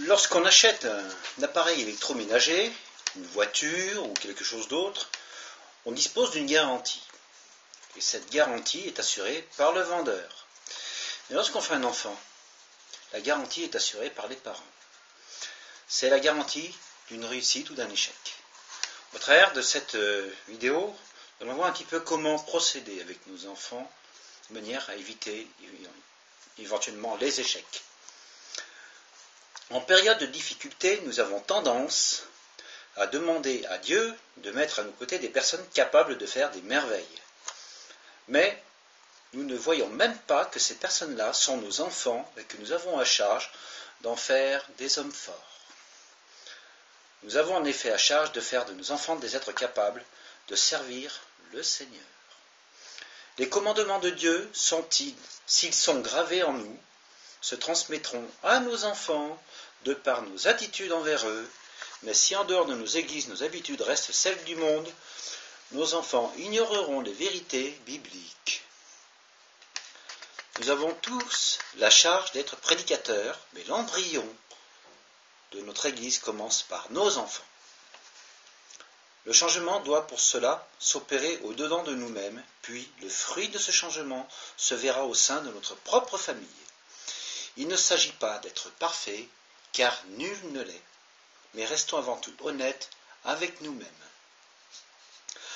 Lorsqu'on achète un appareil électroménager, une voiture ou quelque chose d'autre, on dispose d'une garantie. Et cette garantie est assurée par le vendeur. Mais lorsqu'on fait un enfant, la garantie est assurée par les parents. C'est la garantie d'une réussite ou d'un échec. Au travers de cette vidéo, nous allons voir un petit peu comment procéder avec nos enfants de manière à éviter éventuellement les échecs. En période de difficulté, nous avons tendance à demander à Dieu de mettre à nos côtés des personnes capables de faire des merveilles. Mais nous ne voyons même pas que ces personnes-là sont nos enfants et que nous avons à charge d'en faire des hommes forts. Nous avons en effet à charge de faire de nos enfants des êtres capables de servir le Seigneur. Les commandements de Dieu sont-ils, s'ils sont gravés en nous, se transmettront à nos enfants de par nos attitudes envers eux, mais si en dehors de nos églises nos habitudes restent celles du monde, nos enfants ignoreront les vérités bibliques. Nous avons tous la charge d'être prédicateurs, mais l'embryon de notre Église commence par nos enfants. Le changement doit pour cela s'opérer au-dedans de nous-mêmes, puis le fruit de ce changement se verra au sein de notre propre famille. Il ne s'agit pas d'être parfait, car nul ne l'est, mais restons avant tout honnêtes avec nous-mêmes.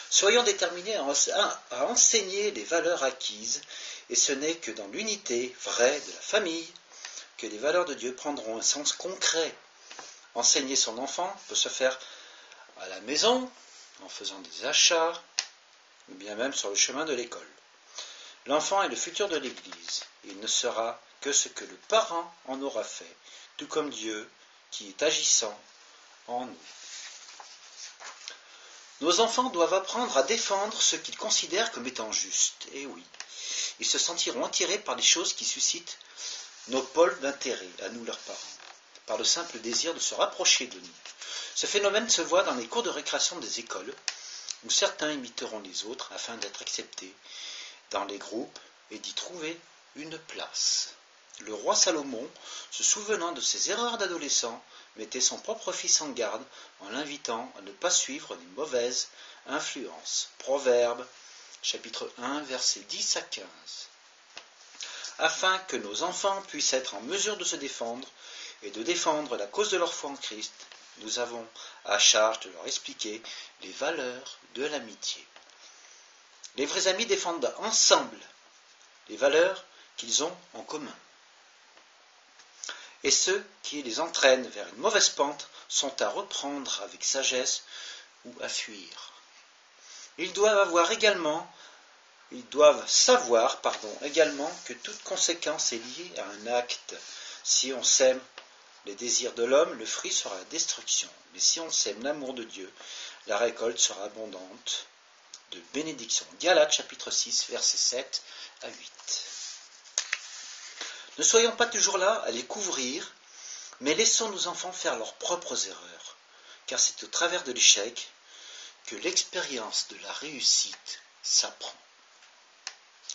Soyons déterminés à enseigner les valeurs acquises, et ce n'est que dans l'unité vraie de la famille que les valeurs de Dieu prendront un sens concret. Enseigner son enfant peut se faire à la maison, en faisant des achats, ou bien même sur le chemin de l'école. L'enfant est le futur de l'Église. Il ne sera que ce que le parent en aura fait, tout comme Dieu qui est agissant en nous. Nos enfants doivent apprendre à défendre ce qu'ils considèrent comme étant juste. Et oui, ils se sentiront attirés par les choses qui suscitent nos pôles d'intérêt, à nous leurs parents, par le simple désir de se rapprocher de nous. Ce phénomène se voit dans les cours de récréation des écoles, où certains imiteront les autres afin d'être acceptés dans les groupes et d'y trouver une place. Le roi Salomon, se souvenant de ses erreurs d'adolescent, mettait son propre fils en garde en l'invitant à ne pas suivre les mauvaises influences. Proverbes, chapitre 1, versets 10 à 15. Afin que nos enfants puissent être en mesure de se défendre et de défendre la cause de leur foi en Christ, nous avons à charge de leur expliquer les valeurs de l'amitié. Les vrais amis défendent ensemble les valeurs qu'ils ont en commun. Et ceux qui les entraînent vers une mauvaise pente sont à reprendre avec sagesse ou à fuir. Ils doivent savoir également que toute conséquence est liée à un acte. Si on sème les désirs de l'homme, le fruit sera la destruction. Mais si on sème l'amour de Dieu, la récolte sera abondante de bénédiction. Galates chapitre 6, versets 7 à 8. Ne soyons pas toujours là à les couvrir, mais laissons nos enfants faire leurs propres erreurs, car c'est au travers de l'échec que l'expérience de la réussite s'apprend.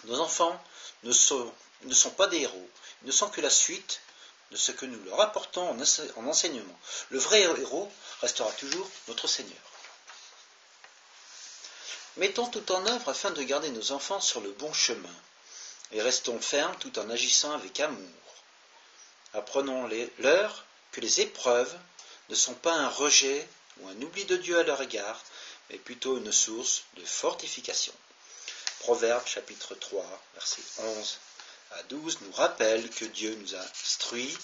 Nos enfants ne sont pas des héros, ils ne sont que la suite de ce que nous leur apportons en enseignement. Le vrai héros restera toujours notre Seigneur. Mettons tout en œuvre afin de garder nos enfants sur le bon chemin, et restons fermes tout en agissant avec amour. Apprenons-leur que les épreuves ne sont pas un rejet ou un oubli de Dieu à leur égard, mais plutôt une source de fortification. Proverbes chapitre 3, versets 11 à 12 nous rappelle que Dieu nous a instruits,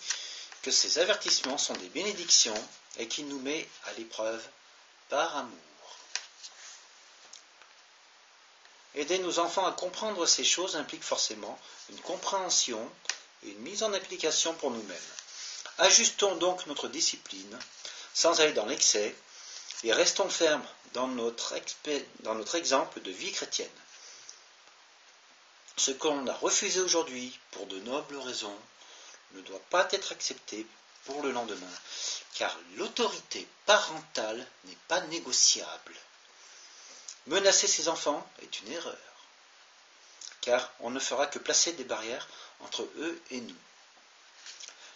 que ses avertissements sont des bénédictions et qu'il nous met à l'épreuve par amour. Aider nos enfants à comprendre ces choses implique forcément une compréhension et une mise en application pour nous-mêmes. Ajustons donc notre discipline sans aller dans l'excès et restons fermes dans notre exemple de vie chrétienne. Ce qu'on a refusé aujourd'hui pour de nobles raisons ne doit pas être accepté pour le lendemain, car l'autorité parentale n'est pas négociable. Menacer ses enfants est une erreur, car on ne fera que placer des barrières entre eux et nous.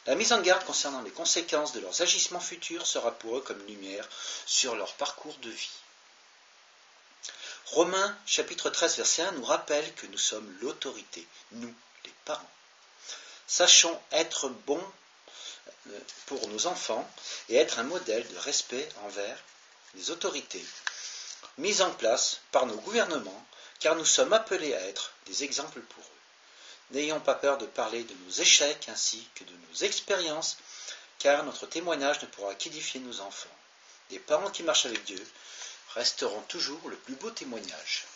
La mise en garde concernant les conséquences de leurs agissements futurs sera pour eux comme une lumière sur leur parcours de vie. Romains chapitre 13 verset 1 nous rappelle que nous sommes l'autorité, nous les parents. Sachons être bons pour nos enfants et être un modèle de respect envers les autorités mises en place par nos gouvernements, car nous sommes appelés à être des exemples pour eux. N'ayons pas peur de parler de nos échecs ainsi que de nos expériences, car notre témoignage ne pourra qu'édifier nos enfants. Des parents qui marchent avec Dieu resteront toujours le plus beau témoignage.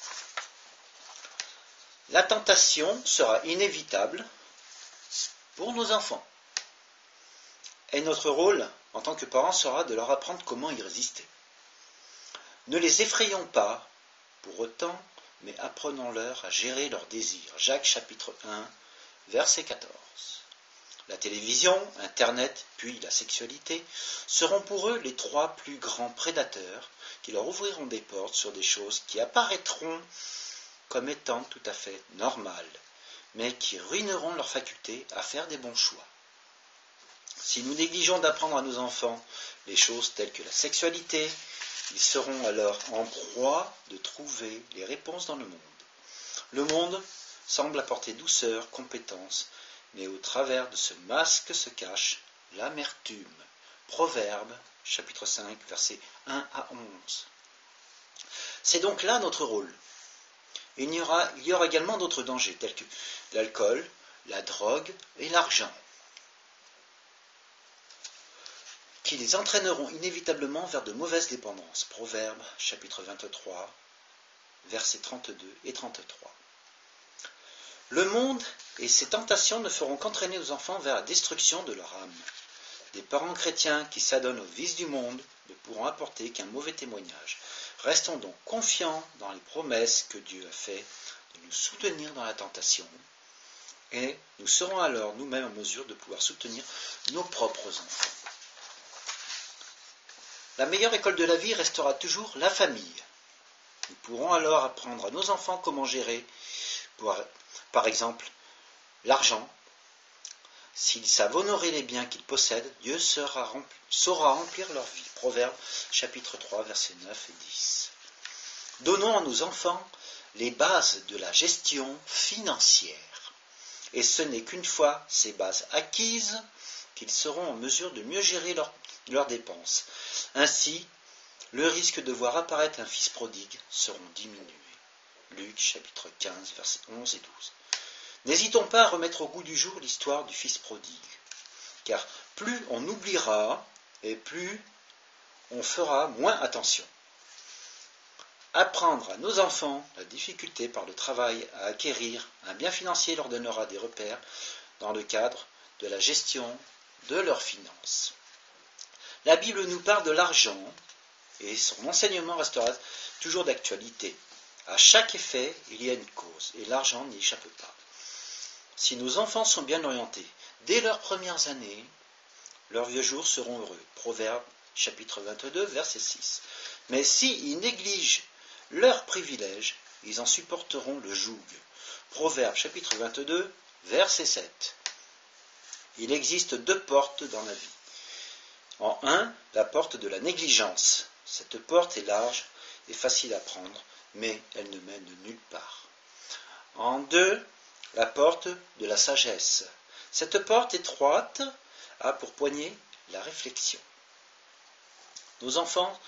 La tentation sera inévitable pour nos enfants. Et notre rôle en tant que parents sera de leur apprendre comment y résister. Ne les effrayons pas pour autant, mais apprenons-leur à gérer leurs désirs. Jacques chapitre 1, verset 14. La télévision, Internet, puis la sexualité seront pour eux les 3 plus grands prédateurs qui leur ouvriront des portes sur des choses qui apparaîtront comme étant tout à fait normales, mais qui ruineront leur faculté à faire des bons choix. Si nous négligeons d'apprendre à nos enfants les choses telles que la sexualité, ils seront alors en proie de trouver les réponses dans le monde. Le monde semble apporter douceur, compétence, mais au travers de ce masque se cache l'amertume. Proverbe, chapitre 5, versets 1 à 11. C'est donc là notre rôle. Il y aura également d'autres dangers, tels que l'alcool, la drogue et l'argent, qui les entraîneront inévitablement vers de mauvaises dépendances. Proverbe, chapitre 23, versets 32 et 33. Le monde et ses tentations ne feront qu'entraîner nos enfants vers la destruction de leur âme. Des parents chrétiens qui s'adonnent aux vices du monde ne pourront apporter qu'un mauvais témoignage. Restons donc confiants dans les promesses que Dieu a faites de nous soutenir dans la tentation, et nous serons alors nous-mêmes en mesure de pouvoir soutenir nos propres enfants. La meilleure école de la vie restera toujours la famille. Nous pourrons alors apprendre à nos enfants comment gérer, par exemple, l'argent. S'ils savent honorer les biens qu'ils possèdent, Dieu saura remplir leur vie. Proverbe, chapitre 3, versets 9 et 10. Donnons à nos enfants les bases de la gestion financière. Et ce n'est qu'une fois ces bases acquises qu'ils seront en mesure de mieux gérer leurs dépenses. Ainsi, le risque de voir apparaître un fils prodigue seront diminués. Luc, chapitre 15, versets 11 et 12. N'hésitons pas à remettre au goût du jour l'histoire du fils prodigue, car plus on oubliera et plus on fera moins attention. Apprendre à nos enfants la difficulté par le travail à acquérir un bien financier leur donnera des repères dans le cadre de la gestion de leurs finances. La Bible nous parle de l'argent et son enseignement restera toujours d'actualité. À chaque effet, il y a une cause et l'argent n'y échappe pas. Si nos enfants sont bien orientés dès leurs premières années, leurs vieux jours seront heureux. Proverbe, chapitre 22, verset 6. Mais s'ils négligent leurs privilèges, ils en supporteront le joug. Proverbe, chapitre 22, verset 7. Il existe 2 portes dans la vie. En 1, la porte de la négligence. Cette porte est large et facile à prendre, mais elle ne mène nulle part. En 2, la porte de la sagesse. Cette porte étroite a pour poignée la réflexion. Nos enfants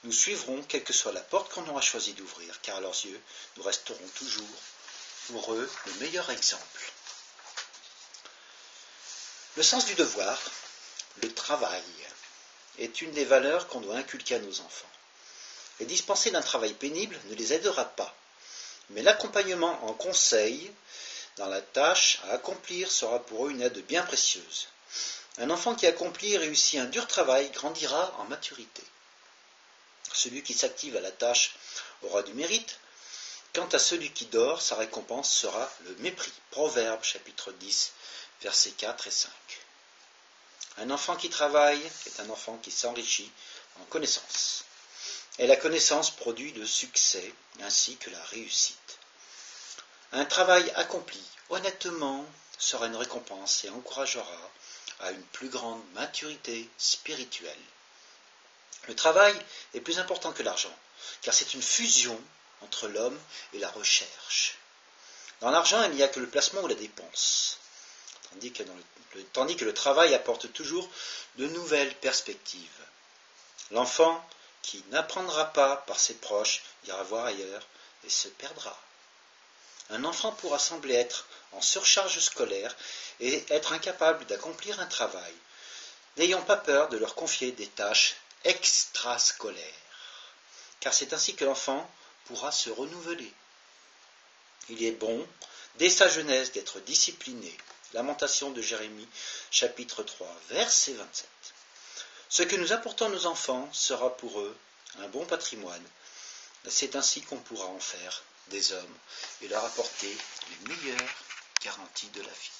nous suivront quelle que soit la porte qu'on aura choisi d'ouvrir, car à leurs yeux, nous resterons toujours pour eux le meilleur exemple. Le sens du devoir, le travail, est une des valeurs qu'on doit inculquer à nos enfants. Les dispenser d'un travail pénible ne les aidera pas, mais l'accompagnement en conseil dans la tâche à accomplir sera pour eux une aide bien précieuse. Un enfant qui accomplit et réussit un dur travail grandira en maturité. Celui qui s'active à la tâche aura du mérite. Quant à celui qui dort, sa récompense sera le mépris. Proverbe, chapitre 10, versets 4 et 5. Un enfant qui travaille est un enfant qui s'enrichit en connaissance. Et la connaissance produit le succès ainsi que la réussite. Un travail accompli honnêtement sera une récompense et encouragera à une plus grande maturité spirituelle. Le travail est plus important que l'argent, car c'est une fusion entre l'homme et la recherche. Dans l'argent, il n'y a que le placement ou la dépense, tandis que le travail apporte toujours de nouvelles perspectives. L'enfant qui n'apprendra pas par ses proches ira voir ailleurs et se perdra. Un enfant pourra sembler être en surcharge scolaire et être incapable d'accomplir un travail. N'ayons pas peur de leur confier des tâches extrascolaires, car c'est ainsi que l'enfant pourra se renouveler. Il est bon, dès sa jeunesse, d'être discipliné. Lamentation de Jérémie, chapitre 3, verset 27. Ce que nous apportons à nos enfants sera pour eux un bon patrimoine. C'est ainsi qu'on pourra en faire des hommes et leur apporter les meilleures garanties de la vie.